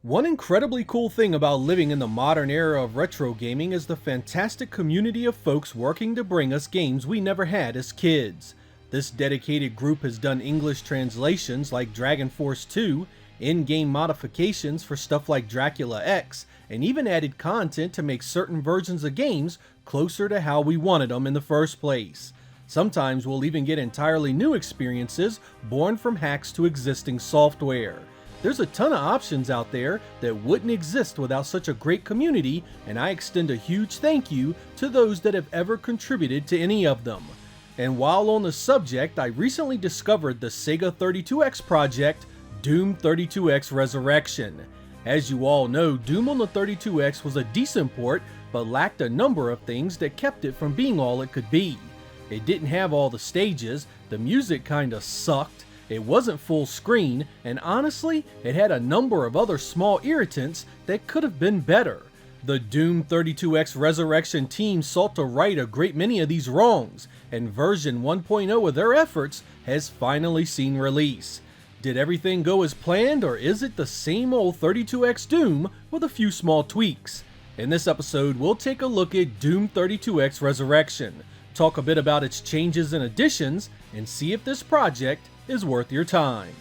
One incredibly cool thing about living in the modern era of retro gaming is the fantastic community of folks working to bring us games we never had as kids. This dedicated group has done English translations like Dragon Force 2, in-game modifications for stuff like Dracula X, and even added content to make certain versions of games closer to how we wanted them in the first place. Sometimes we'll even get entirely new experiences born from hacks to existing software. There's a ton of options out there that wouldn't exist without such a great community, and I extend a huge thank you to those that have ever contributed to any of them. And while on the subject, I recently discovered the Sega 32X project, Doom 32X Resurrection. As you all know, Doom on the 32X was a decent port, but lacked a number of things that kept it from being all it could be. It didn't have all the stages, the music kinda sucked, it wasn't full screen, and honestly, it had a number of other small irritants that could have been better. The Doom 32X Resurrection team sought to right a great many of these wrongs, and version 1.0 of their efforts has finally seen release. Did everything go as planned, or is it the same old 32X Doom with a few small tweaks? In this episode, we'll take a look at Doom 32X Resurrection, talk a bit about its changes and additions, and see if this project is worth your time.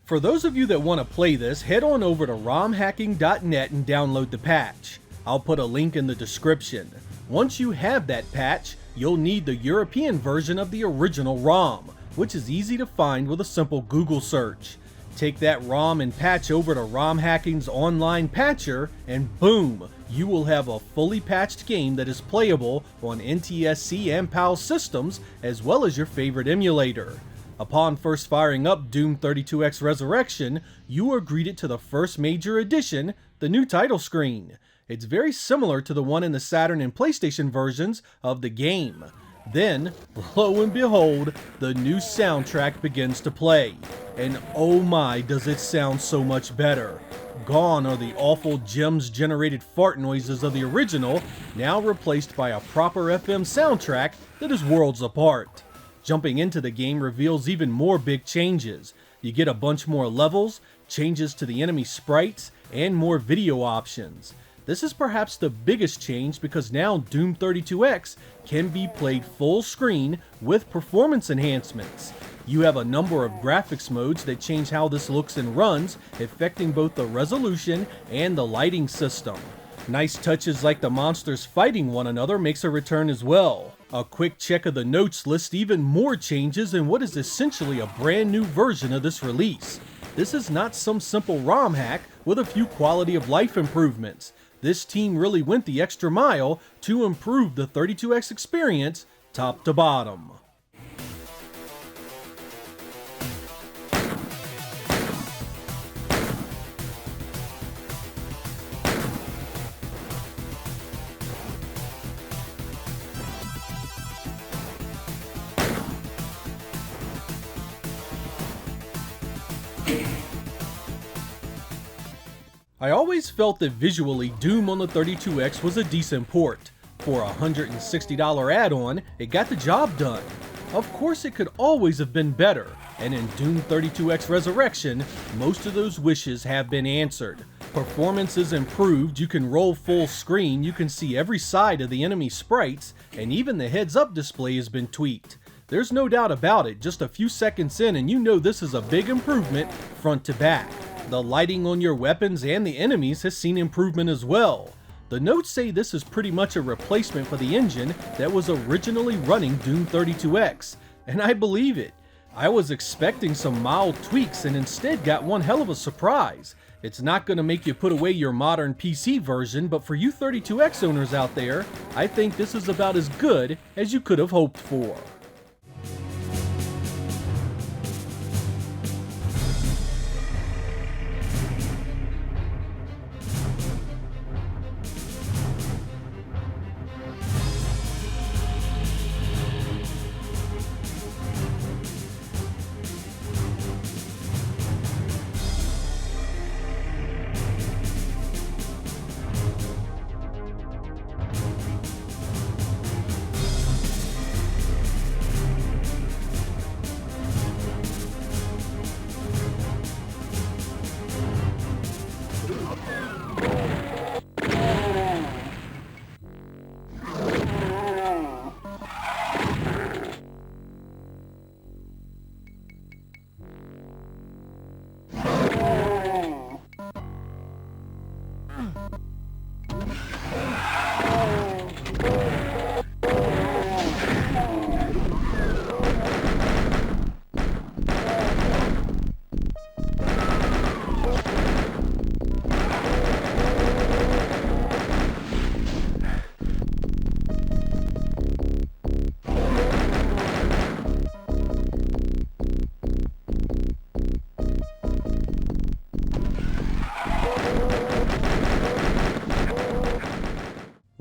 For those of you that want to play this, head on over to romhacking.net and download the patch. I'll put a link in the description. Once you have that patch, you'll need the European version of the original ROM, which is easy to find with a simple Google search. Take that ROM and patch over to ROM Hacking's online patcher, and boom, you will have a fully patched game that is playable on NTSC and PAL systems, as well as your favorite emulator. Upon first firing up Doom 32X Resurrection, you are greeted to the first major addition, the new title screen. It's very similar to the one in the Saturn and PlayStation versions of the game. Then, lo and behold, the new soundtrack begins to play. And oh my, does it sound so much better. Gone are the awful gems-generated fart noises of the original, now replaced by a proper FM soundtrack that is worlds apart. Jumping into the game reveals even more big changes. You get a bunch more levels, changes to the enemy sprites, and more video options. This is perhaps the biggest change because now Doom 32X can be played full screen with performance enhancements. You have a number of graphics modes that change how this looks and runs, affecting both the resolution and the lighting system. Nice touches like the monsters fighting one another makes a return as well. A quick check of the notes lists even more changes in what is essentially a brand new version of this release. This is not some simple ROM hack with a few quality of life improvements. This team really went the extra mile to improve the 32X experience top to bottom. I always felt that visually Doom on the 32X was a decent port. For a $160 add-on, it got the job done. Of course it could always have been better, and in Doom 32X Resurrection, most of those wishes have been answered. Performance is improved, you can roll full screen, you can see every side of the enemy sprites, and even the heads-up display has been tweaked. There's no doubt about it, just a few seconds in and you know this is a big improvement front to back. The lighting on your weapons and the enemies has seen improvement as well. The notes say this is pretty much a replacement for the engine that was originally running Doom 32X, and I believe it. I was expecting some mild tweaks and instead got one hell of a surprise. It's not going to make you put away your modern PC version, but for you 32X owners out there, I think this is about as good as you could have hoped for.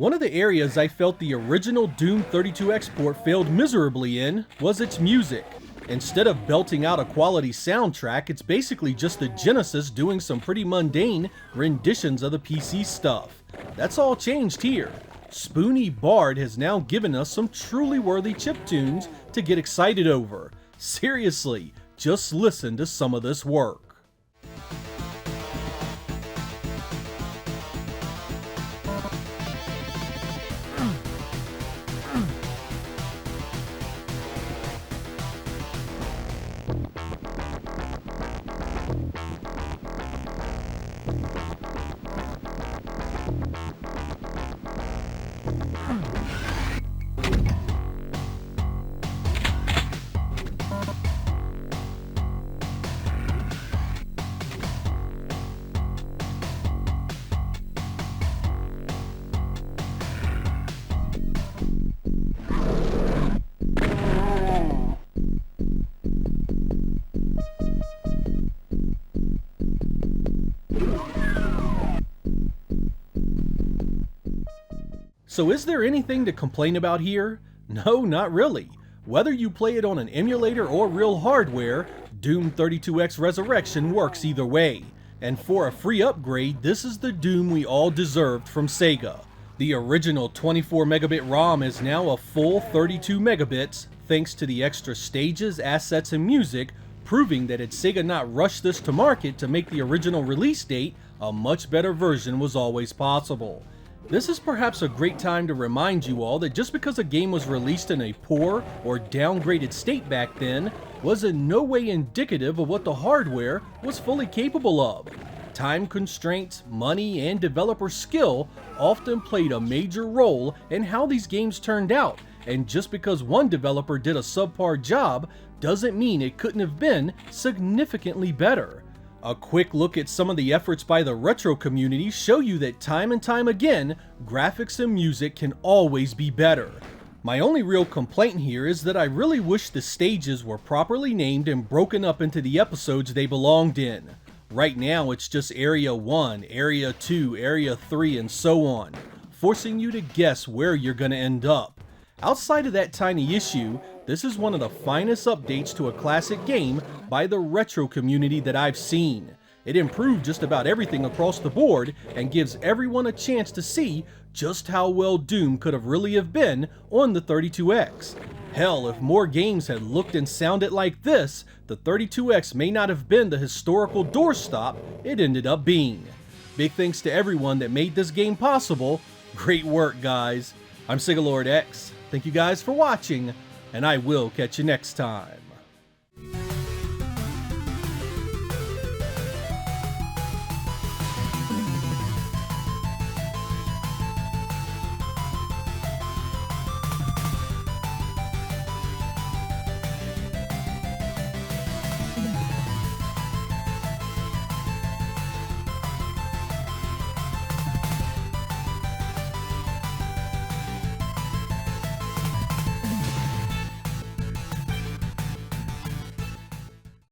One of the areas I felt the original Doom 32 export failed miserably in was its music. Instead of belting out a quality soundtrack, it's basically just the Genesis doing some pretty mundane renditions of the PC stuff. That's all changed here. Spoony Bard has now given us some truly worthy chiptunes to get excited over. Seriously, just listen to some of this work. So is there anything to complain about here? No, not really. Whether you play it on an emulator or real hardware, Doom 32X Resurrection works either way. And for a free upgrade, this is the Doom we all deserved from Sega. The original 24 megabit ROM is now a full 32 megabits, thanks to the extra stages, assets, and music, proving that had Sega not rushed this to market to make the original release date, a much better version was always possible. This is perhaps a great time to remind you all that just because a game was released in a poor or downgraded state back then, was in no way indicative of what the hardware was fully capable of. Time constraints, money, and developer skill often played a major role in how these games turned out, and just because one developer did a subpar job doesn't mean it couldn't have been significantly better. A quick look at some of the efforts by the retro community show you that time and time again, graphics and music can always be better. My only real complaint here is that I really wish the stages were properly named and broken up into the episodes they belonged in. Right now it's just Area 1, Area 2, Area 3, and so on, forcing you to guess where you're gonna end up. Outside of that tiny issue, this is one of the finest updates to a classic game by the retro community that I've seen. It improved just about everything across the board and gives everyone a chance to see just how well Doom could have really have been on the 32X. Hell, if more games had looked and sounded like this, the 32X may not have been the historical doorstop it ended up being. Big thanks to everyone that made this game possible. Great work, guys. I'm Sega Lord X. Thank you guys for watching, and I will catch you next time.